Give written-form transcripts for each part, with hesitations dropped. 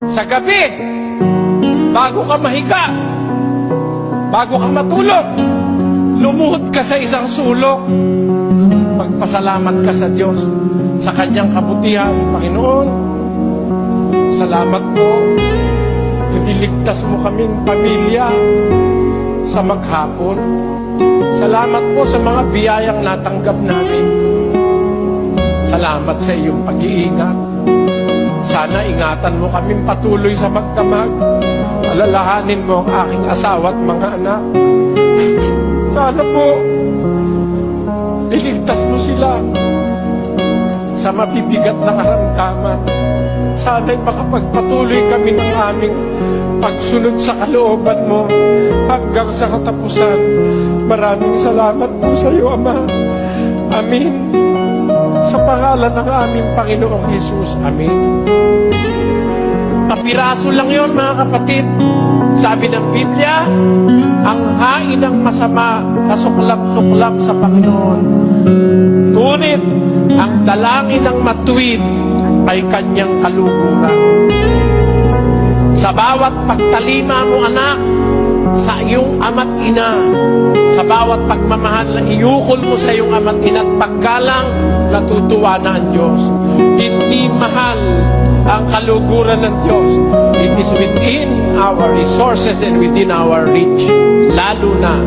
Sa gabi, bago ka mahiga, bago ka matulog, lumuhod ka sa isang sulok. Magpasalamat ka sa Diyos sa Kanyang kabutihan. Panginoon, salamat po. Iniligtas mo kaming pamilya sa maghapon. Salamat po sa mga biyayang natanggap namin. Salamat sa iyong pag-iingat. Sana ingatan mo kaming patuloy sa magdamag. Alalahanin mo ang aking asawa at mga anak. Sana po, iligtas mo sila sa mabibigat na karamdaman. Sana'y makapagpatuloy kami ng aming pagsunod sa kalooban mo hanggang sa katapusan. Maraming salamat po sa iyo, Ama. Amin. Sa pangalan ng aming Panginoong Jesus. Amin. Papiraso lang yon, mga kapatid. Sabi ng Biblia, ang hain ng masama, kasuklap-suklap sa Panginoon. Ngunit, ang dalangin ng matuwid ay kanyang kaluguran. Sa bawat pagtalima mo, anak, sa iyong ama't ina, sa bawat pagmamahal na iukol mo sa iyong ama't ina at paggalang, natutuwa na ang Diyos. Hindi mahal ang kaluguran ng Diyos. It is within our resources and within our reach. Lalo na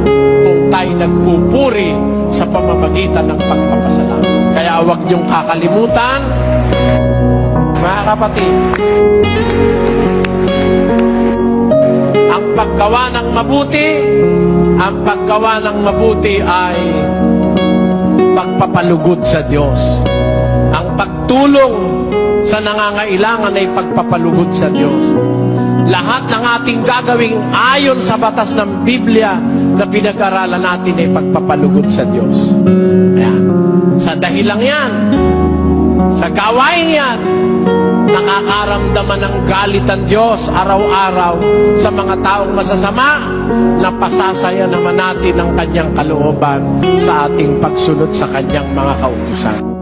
kung tayo nagpupuri sa pamamagitan ng pagpapasalamat. Kaya huwag niyong kakalimutan, mga kapatid, ang paggawa ng mabuti ay pagpapalugod sa Diyos. Ang pagtulong sa nangangailangan ay pagpapalugod sa Diyos. Lahat ng ating gagawing ayon sa batas ng Biblia na pinag-aralan natin ay pagpapalugod sa Diyos. Ayan. Sa dahilang yan, sa gawain yan, nakakaramdaman ng galit ang Diyos araw-araw sa mga taong masasama na pasasaya naman natin ang kanyang kalooban sa ating pagsunod sa kanyang mga kautusan.